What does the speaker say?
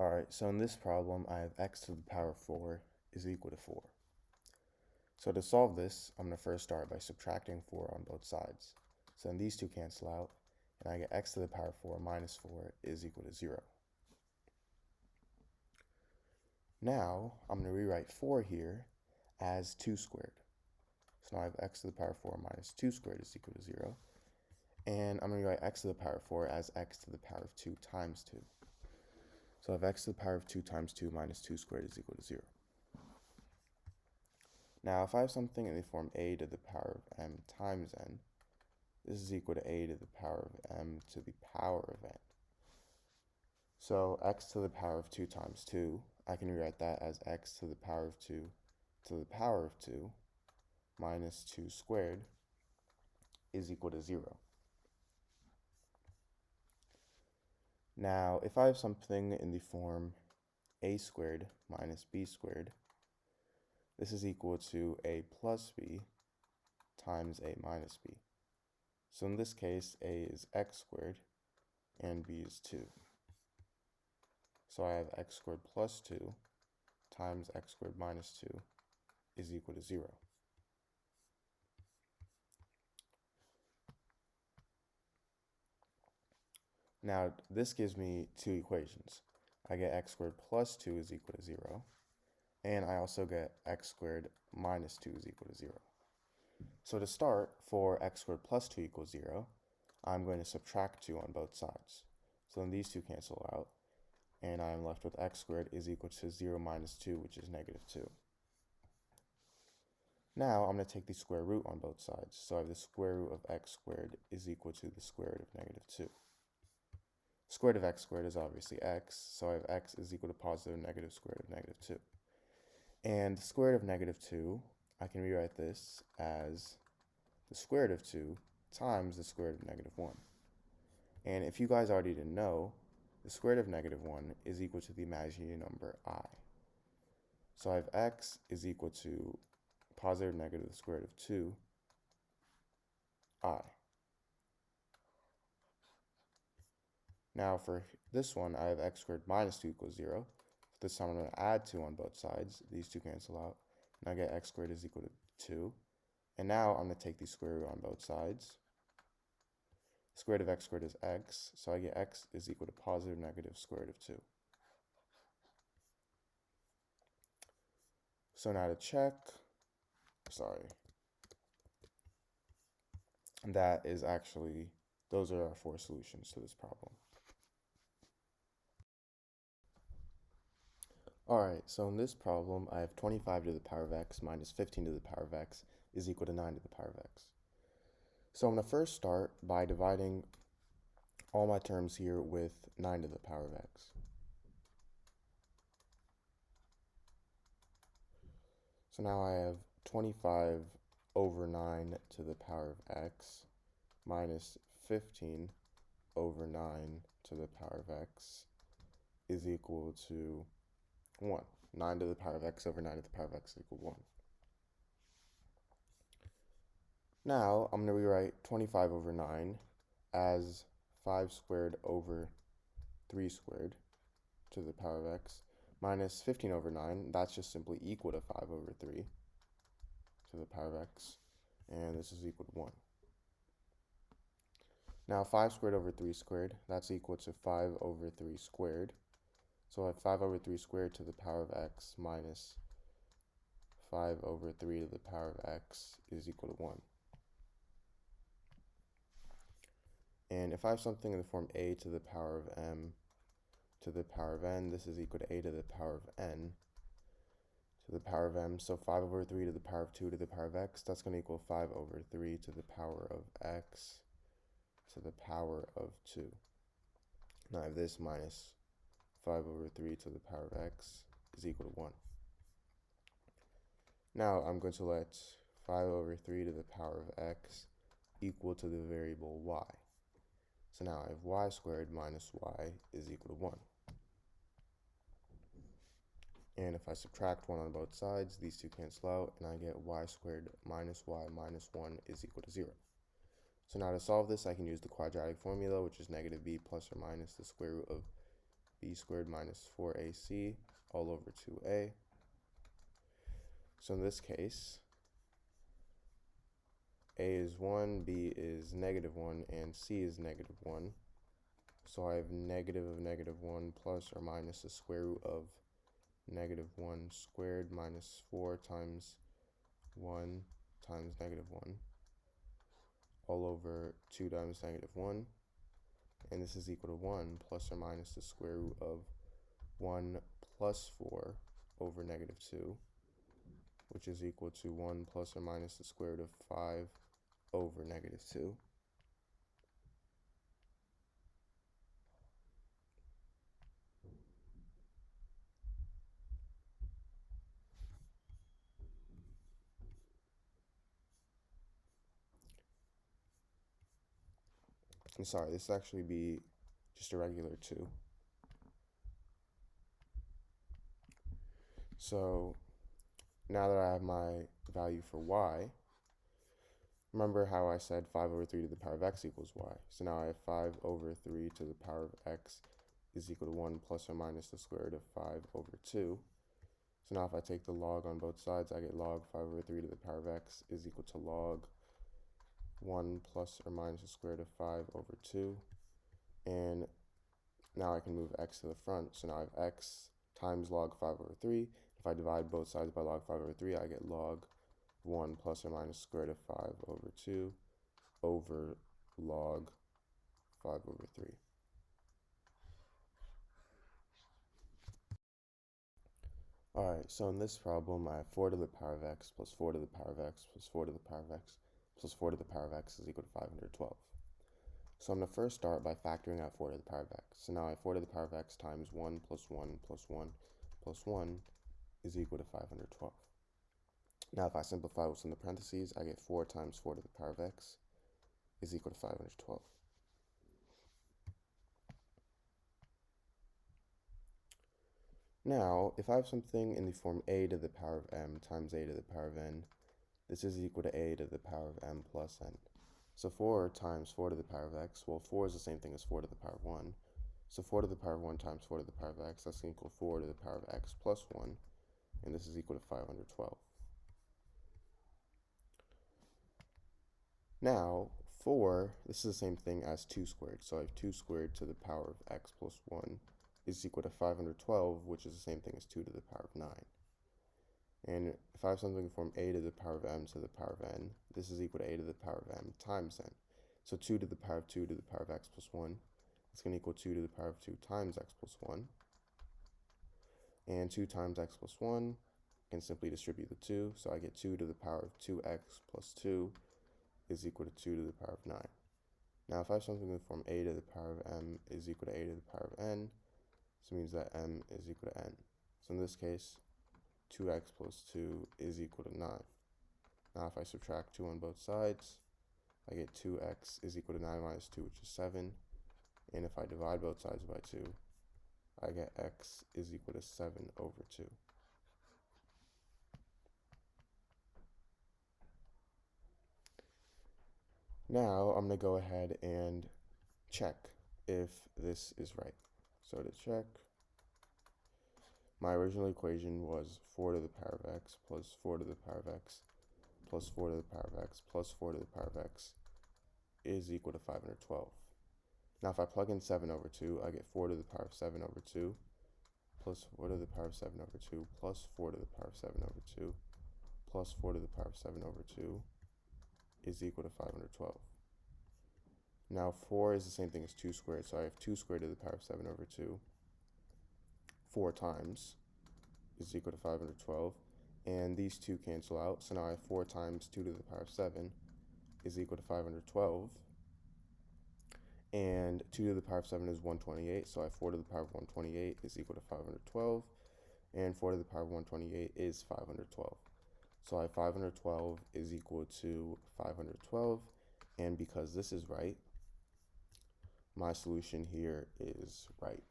Alright, so in this problem, I have x to the power of 4 is equal to 4. So to solve this, I'm going to first start by subtracting 4 on both sides. So then these two cancel out, and I get x to the power of 4 minus 4 is equal to 0. Now, I'm going to rewrite 4 here as 2 squared. So now I have x to the power of 4 minus 2 squared is equal to 0. And I'm going to rewrite x to the power of 4 as x to the power of 2 times 2. So I have x to the power of 2 times 2 minus 2 squared is equal to 0. Now, if I have something in the form a to the power of m times n, this is equal to a to the power of m to the power of n. So x to the power of 2 times 2, I can rewrite that as x to the power of 2 to the power of 2 minus 2 squared is equal to 0. Now, if I have something in the form a squared minus b squared, this is equal to a plus b times a minus b. So in this case, a is x squared and b is 2. So I have x squared plus 2 times x squared minus 2 is equal to 0. Now, this gives me two equations. I get x squared plus 2 is equal to 0, and I also get x squared minus 2 is equal to 0. So to start, for x squared plus 2 equals 0, I'm going to subtract 2 on both sides. So then these two cancel out, and I'm left with x squared is equal to 0 minus 2, which is negative 2. Now I'm going to take the square root on both sides. So I have the square root of x squared is equal to the square root of negative 2. Square root of x squared is obviously x, so I have x is equal to positive negative square root of negative 2. And the square root of negative 2, I can rewrite this as the square root of 2 times the square root of negative 1. And if you guys already didn't know, the square root of negative 1 is equal to the imaginary number I. So I have x is equal to positive negative the square root of 2 I. Now for this one, I have x squared minus 2 equals 0. This time I'm going to add 2 on both sides. These two cancel out. And I get x squared is equal to 2. And now I'm going to take the square root on both sides. Square root of x squared is x. So I get x is equal to positive negative square root of 2. So now to check, that is actually, those are our 4 solutions to this problem. Alright, so in this problem, I have 25 to the power of x minus 15 to the power of x is equal to 9 to the power of x. So I'm going to first start by dividing all my terms here with 9 to the power of x. So now I have 25 over 9 to the power of x minus 15 over 9 to the power of x is equal to 1. 9 to the power of x over 9 to the power of x is equal to 1. Now I'm going to rewrite 25 over 9 as 5 squared over 3 squared to the power of x minus 15 over 9. That's just simply equal to 5 over 3 to the power of x, and this is equal to 1. Now 5 squared over 3 squared, that's equal to 5 over 3 squared. So I have 5 over 3 squared to the power of x minus 5 over 3 to the power of x is equal to 1. And if I have something in the form a to the power of m to the power of n, this is equal to a to the power of n to the power of m. So 5 over 3 to the power of 2 to the power of x, that's going to equal 5 over 3 to the power of x to the power of 2. Now I have this minus 5 over 3 to the power of x is equal to 1. Now I'm going to let 5 over 3 to the power of x equal to the variable y. So now I have y squared minus y is equal to 1. And if I subtract 1 on both sides, these two cancel out, and I get y squared minus y minus 1 is equal to 0. So now to solve this, I can use the quadratic formula, which is negative b plus or minus the square root of b squared minus 4ac all over 2a. So in this case, a is 1, b is -1, and c is -1. So I have negative of -1 plus or minus the square root of -1 squared minus 4 times 1 times -1 all over 2 times -1. And this is equal to 1 plus or minus the square root of 1 plus 4 over -2, which is equal to 1 plus or minus the square root of 5 over -2. I'm sorry, this will actually be just a regular 2. So now that I have my value for y, remember how I said 5 over 3 to the power of x equals y. So now I have 5 over 3 to the power of x is equal to 1 plus or minus the square root of 5 over 2. So now if I take the log on both sides, I get log 5 over 3 to the power of x is equal to log 1 plus or minus the square root of 5 over 2. And now I can move x to the front. So now I have x times log 5 over 3. If I divide both sides by log 5 over 3, I get log 1 plus or minus the square root of 5 over 2 over log 5 over 3. Alright, so in this problem, I have 4 to the power of x plus 4 to the power of x plus 4 to the power of x plus 4 to the power of x is equal to 512. So I'm going to first start by factoring out 4 to the power of x. So now I have 4 to the power of x times 1 plus 1 plus 1 plus 1 is equal to 512. Now if I simplify what's in the parentheses, I get 4 times 4 to the power of x is equal to 512. Now, if I have something in the form a to the power of m times a to the power of n, this is equal to a to the power of m plus n. So 4 times 4 to the power of x, well 4 is the same thing as 4 to the power of 1. So 4 to the power of 1 times 4 to the power of x, that's going to equal 4 to the power of x plus 1, and this is equal to 512. Now, 4, this is the same thing as 2 squared, so I have 2 squared to the power of x plus 1 is equal to 512, which is the same thing as 2 to the power of 9. And if I have something from a to the power of m to the power of n, this is equal to a to the power of m times n. So 2 to the power of 2 to the power of x plus 1, it's going to equal 2 to the power of 2 times x plus 1. And 2 times x plus 1 can simply distribute the 2, so I get 2 to the power of 2x plus 2 is equal to 2 to the power of 9. Now if I have something from a to the power of m is equal to a to the power of n, this means that m is equal to n. So in this case, 2x plus 2 is equal to 9. Now if I subtract 2 on both sides, I get 2x is equal to 9 minus 2, which is 7. And if I divide both sides by 2, I get x is equal to 7 over 2. Now I'm going to go ahead and check if this is right. So to check, my original equation was 4 to the power of x plus 4 to the power of x plus 4 to the power of x plus 4 to the power of x is equal to 512. Now if I plug in 7 over 2, I get 4 to the power of 7 over 2 plus 4 to the power of 7 over 2 plus 4 to the power of 7 over 2 plus 4 to the power of 7 over 2 is equal to 512. Now 4 is the same thing as 2 squared, so I have 2 squared to the power of 7 over 2 4 times is equal to 512, and these two cancel out, so now I have 4 times 2 to the power of 7 is equal to 512, and 2 to the power of 7 is 128, so I have 4 to the power of 128 is equal to 512, and 4 to the power of 128 is 512. So I have 512 is equal to 512, and because this is right, my solution here is right.